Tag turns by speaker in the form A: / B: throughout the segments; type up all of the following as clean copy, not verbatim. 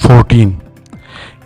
A: 14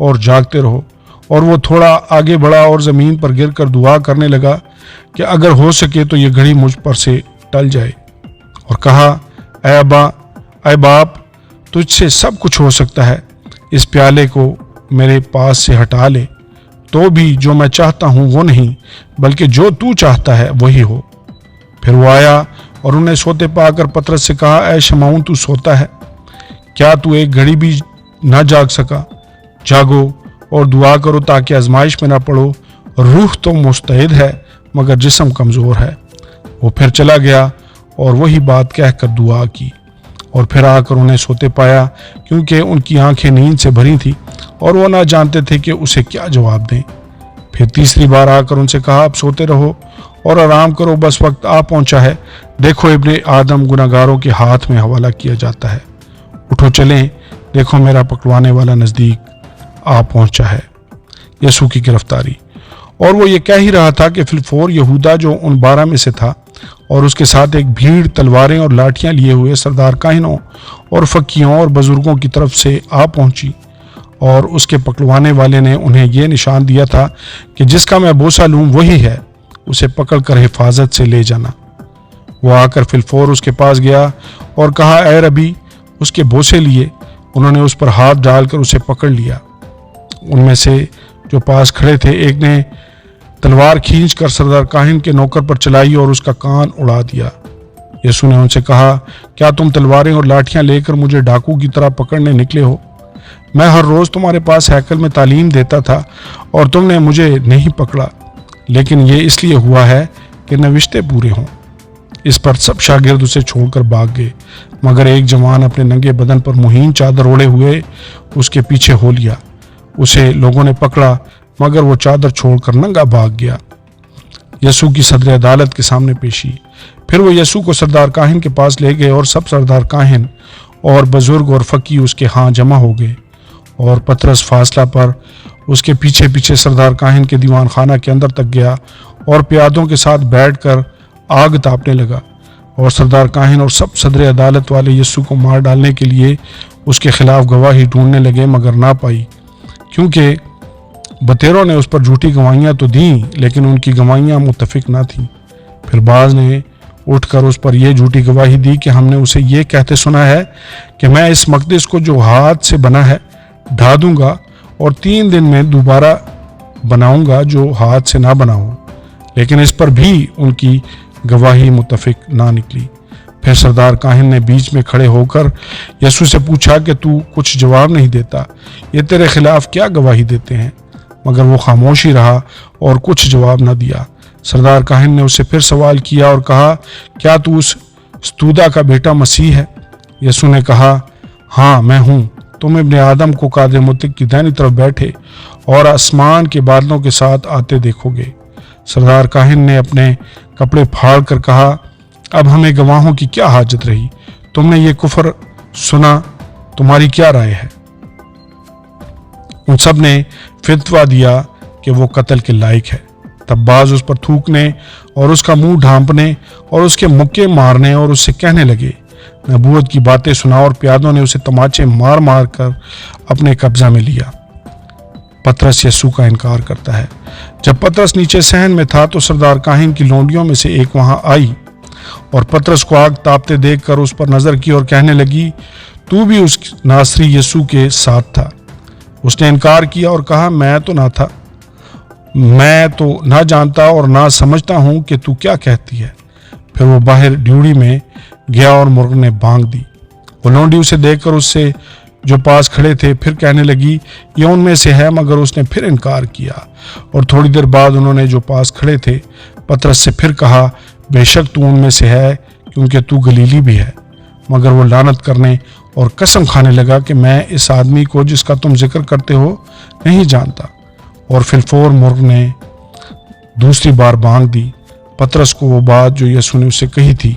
A: اور جاگتے رہو۔ اور وہ تھوڑا آگے بڑھا اور زمین پر گر کر دعا کرنے لگا کہ اگر ہو سکے تو یہ گھڑی مجھ پر سے ٹل جائے، اور کہا اے باپ، تجھ سے سب کچھ ہو سکتا ہے، اس پیالے کو میرے پاس سے ہٹا لے، تو بھی جو میں چاہتا ہوں وہ نہیں بلکہ جو تو چاہتا ہے وہی ہو۔ پھر وہ آیا اور انہیں سوتے پا کر پطرس سے کہا، اے شمعون، تو سوتا ہے؟ کیا تو ایک گھڑی بھی نہ جاگ سکا؟ جاگو اور دعا کرو تاکہ آزمائش میں نہ پڑو، روح تو مستعد ہے مگر جسم کمزور ہے۔ وہ پھر چلا گیا اور وہی بات کہہ کر دعا کی، اور پھر آ کر انہیں سوتے پایا، کیونکہ ان کی آنکھیں نیند سے بھری تھیں اور وہ نہ جانتے تھے کہ اسے کیا جواب دیں۔ پھر تیسری بار آ کر ان سے کہا، اب سوتے رہو اور آرام کرو، بس وقت آ پہنچا ہے، دیکھو ابن آدم گناہگاروں کے ہاتھ میں حوالہ کیا جاتا ہے۔ اٹھو چلیں، دیکھو میرا پکڑوانے والا نزدیک آ پہنچا ہے۔ یسوع کی گرفتاری۔ اور وہ یہ کہہ ہی رہا تھا کہ فی الفور یہودا جو ان 12 میں سے تھا اور اس کے ساتھ ایک بھیڑ تلواریں اور لاٹھیاں لیے ہوئے سردار کاہنوں اور فقیوں اور بزرگوں کی طرف سے آ پہنچی، اور اس کے پکڑوانے والے نے انہیں یہ نشان دیا تھا کہ جس کا میں بوسہ لوں وہی ہے، اسے پکڑ کر حفاظت سے لے جانا۔ وہ آ کر فی الفور اس کے پاس گیا اور کہا، اے ربی، اس کے بوسے لیے۔ انہوں نے اس پر ہاتھ ڈال کر اسے پکڑ لیا۔ ان میں سے جو پاس کھڑے تھے ایک نے تلوار کھینچ کر سردار کاہن کے نوکر پر چلائی اور اس کا کان اڑا دیا۔ یسوع نے ان سے کہا، کیا تم تلواریں اور لاٹھیاں لے کر مجھے ڈاکو کی طرح پکڑنے نکلے ہو؟ میں ہر روز تمہارے پاس ہیکل میں تعلیم دیتا تھا اور تم نے مجھے نہیں پکڑا، لیکن یہ اس لیے ہوا ہے کہ نوشتے پورے ہوں۔ اس پر سب شاگرد اسے چھوڑ کر بھاگ گئے، مگر ایک جوان اپنے ننگے بدن پر مہین چادر اوڑھے ہوئے اس کے پیچھے ہو لیا۔ اسے لوگوں نے پکڑا مگر وہ چادر چھوڑ کر ننگا بھاگ گیا۔ یسوع کی صدر عدالت کے سامنے پیشی۔ پھر وہ یسوع کو سردار کاہن کے پاس لے گئے اور سب سردار کاہن اور بزرگ اور فقی اس کے ہاں جمع ہو گئے، اور پطرس فاصلہ پر اس کے پیچھے پیچھے سردار کاہن کے دیوان خانہ کے اندر تک گیا اور پیادوں کے ساتھ بیٹھ کر آگ تاپنے لگا، اور سردار کاہن اور سب صدر عدالت والے یسوع کو مار ڈالنے کے لیے اس کے خلاف گواہی ڈھونڈنے لگے مگر نہ پائی، کیونکہ بطیروں نے اس پر جھوٹی گواہیاں تو دیں لیکن ان کی گواہیاں متفق نہ تھیں۔ پھر بعض نے اٹھ کر اس پر یہ جھوٹی گواہی دی کہ ہم نے اسے یہ کہتے سنا ہے کہ میں اس مقدس کو جو ہاتھ سے بنا ہے ڈھا دوں گا اور 3 دن میں دوبارہ بناؤں گا جو ہاتھ سے نہ بنا ہو، لیکن اس پر بھی ان کی گواہی متفق نہ نکلی۔ پھر سردار کاہن نے بیچ میں کھڑے ہو کر یسوع سے پوچھا کہ تو کچھ جواب نہیں دیتا، یہ تیرے خلاف کیا گواہی دیتے ہیں؟ مگر وہ خاموش ہی رہا اور کچھ جواب نہ دیا۔ سردار کاہن نے اس سے پھر سوال کیا اور کہا، کیا تو اس استودا کا بیٹا مسیح ہے؟ یسوع نے کہا، ہاں میں ہوں۔ تم ابن آدم کو قادر مطلق کی دائنی طرف بیٹھے اور آسمان کے بادلوں کے ساتھ آتے دیکھو گے۔ سردار کاہن نے اپنے کپڑے پھاڑ کر کہا، اب ہمیں گواہوں کی کیا حاجت رہی؟ تم نے یہ کفر سنا، تمہاری کیا رائے ہے؟ ان سب نے فتویٰ دیا کہ وہ قتل کے لائق ہے۔ تب بعض اس پر تھوکنے اور اس کا منہ ڈھانپنے اور اس کے مکے مارنے اور اس سے کہنے لگے، نبوت کی باتیں سنا، اور پیادوں نے اسے تماچے مار مار کر اپنے قبضہ میں لیا۔ پطرس یسوع کا انکار کرتا ہے۔ جب پطرس نیچے صحن میں تھا تو سردار کاہن کی لونڈیوں میں سے ایک وہاں آئی اور پطرس کو آگ تاپتے دیکھ کر اس پر نظر کی اور کہنے لگی، تو بھی اس ناصری یسوع کے ساتھ تھا۔ اس نے انکار کیا اور کہا، میں تو نہ تھا، میں تو نہ جانتا اور نہ سمجھتا ہوں کہ تو کیا کہتی ہے۔ پھر وہ باہر ڈیوڑی میں گیا اور مرغ نے بانگ دی۔ وہ لونڈی اسے دیکھ کر اس سے جو پاس کھڑے تھے پھر کہنے لگی، یہ ان میں سے ہے، مگر اس نے پھر انکار کیا۔ اور تھوڑی دیر بعد انہوں نے جو پاس کھڑے تھے پطرس سے پھر کہا، بے شک تو ان میں سے ہے کیونکہ تو گلیلی بھی ہے۔ مگر وہ لعنت کرنے اور قسم کھانے لگا کہ میں اس آدمی کو جس کا تم ذکر کرتے ہو نہیں جانتا۔ اور فی الفور مرغ نے دوسری بار بانگ دی۔ پطرس کو وہ بات جو یسوع نے اسے کہی تھی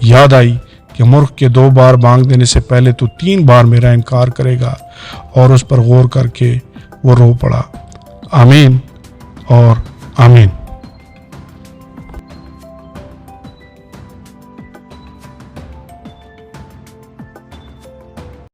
A: یاد آئی کہ مرغ کے 2 بار بانگ دینے سے پہلے تو 3 بار میرا انکار کرے گا، اور اس پر غور کر کے وہ رو پڑا۔ آمین اور آمین۔